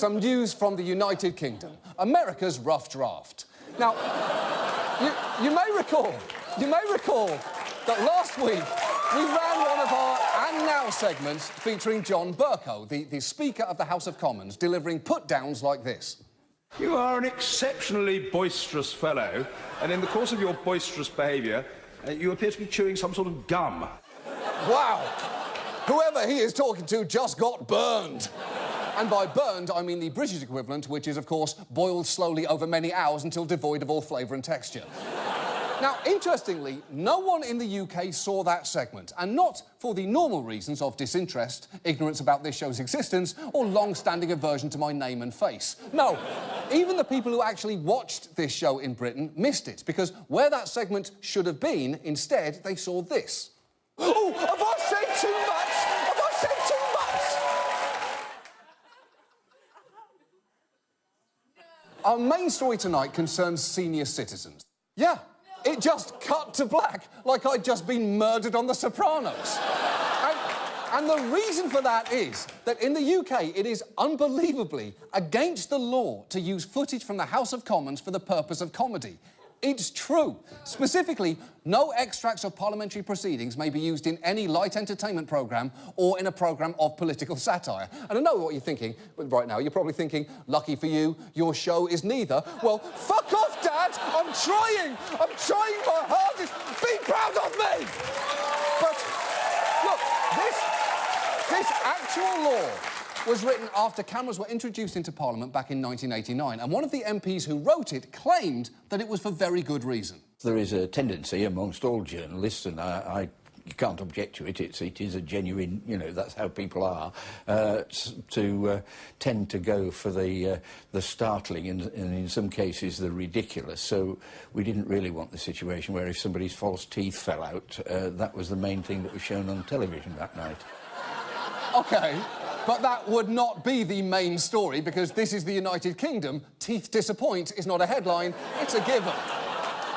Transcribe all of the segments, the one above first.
some news from the United Kingdom, America's rough draft. Now, you may recall that last week we ran one of our And Now segments featuring John Bercow, the Speaker of the House of Commons, delivering put-downs like this. You are an exceptionally boisterous fellow, and in the course of your boisterous behaviour, you appear to be chewing some sort of gum. Wow! Whoever he is talking to just got burned. And by burned, I mean the British equivalent, which is, of course, boiled slowly over many hours until devoid of all flavour and texture. Now, interestingly, no one in the UK saw that segment, and not for the normal reasons of disinterest, ignorance about this show's existence, or long-standing aversion to my name and face. No, even the people who actually watched this show in Britain missed it, because where that segment should have been, instead, they saw this. Oh, have I said too much? Have I said too much? Our main story tonight concerns senior citizens. Yeah. It just cut to black, like I'd just been murdered on The Sopranos. And the reason for that is that in the UK, it is unbelievably against the law to use footage from the House of Commons for the purpose of comedy. It's true. Specifically, no extracts of parliamentary proceedings may be used in any light entertainment programme or in a programme of political satire. And I know what you're thinking right now. You're probably thinking, lucky for you, your show is neither. Well, fuck off, Dad! I'm trying my hardest! Be proud of me! But, look, this actual law was written after cameras were introduced into Parliament back in 1989, and one of the MPs who wrote it claimed that it was for very good reason. There is a tendency amongst all journalists, and you can't object to it, it is a genuine, you know, that's how people are, to tend to go for the startling and in some cases the ridiculous. So we didn't really want the situation where if somebody's false teeth fell out, that was the main thing that was shown on television that night. OK. But that would not be the main story, because this is the United Kingdom. Teeth disappoint is not a headline, it's a given.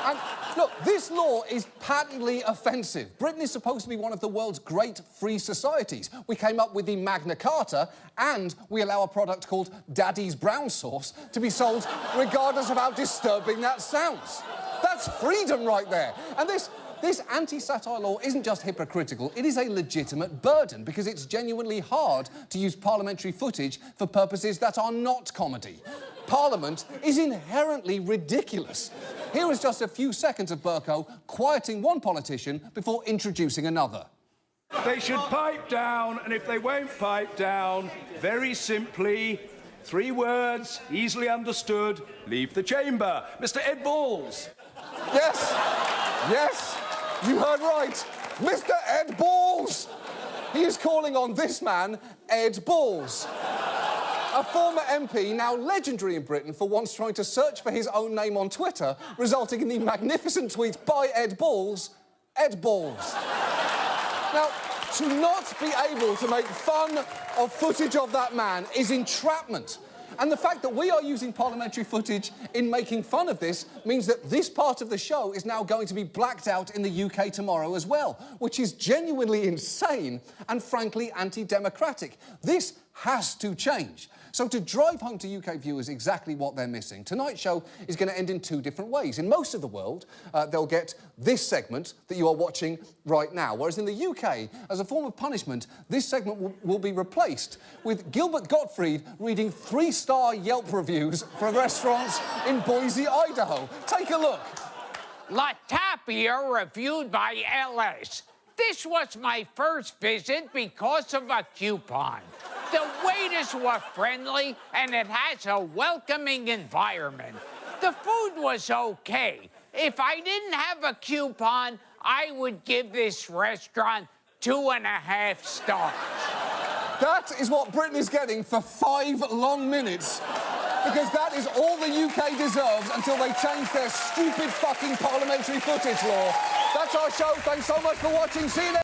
And, look, this law is patently offensive. Britain is supposed to be one of the world's great free societies. We came up with the Magna Carta, and we allow a product called Daddy's Brown Sauce to be sold regardless of how disturbing that sounds. That's freedom right there. And this anti-satire law isn't just hypocritical, it is a legitimate burden, because it's genuinely hard to use parliamentary footage for purposes that are not comedy. Parliament is inherently ridiculous. Here is just a few seconds of Bercow quieting one politician before introducing another. They should pipe down, and if they won't pipe down, very simply, 3 words, easily understood, leave the chamber. Mr. Ed Balls. Yes, you heard right. Mr. Ed Balls. He is calling on this man, Ed Balls. A former MP, now legendary in Britain for once trying to search for his own name on Twitter, resulting in the magnificent tweet by Ed Balls, Ed Balls. Now, to not be able to make fun of footage of that man is entrapment. And the fact that we are using parliamentary footage in making fun of this means that this part of the show is now going to be blacked out in the UK tomorrow as well, which is genuinely insane and frankly anti-democratic. This has to change. So to drive home to UK viewers exactly what they're missing, tonight's show is going to end in 2 different ways. In most of the world, they'll get this segment that you are watching right now, whereas in the UK, as a form of punishment, this segment will be replaced with Gilbert Gottfried reading 3-star Yelp reviews for restaurants in Boise, Idaho. Take a look. La Tapia reviewed by LS. This was my first visit because of a coupon. The waiters were friendly, and it has a welcoming environment. The food was okay. If I didn't have a coupon, I would give this restaurant 2.5 stars. That is what Britain is getting for 5 long minutes. Because that is all the UK deserves until they change their stupid fucking parliamentary footage law. That's our show. Thanks so much for watching. See you next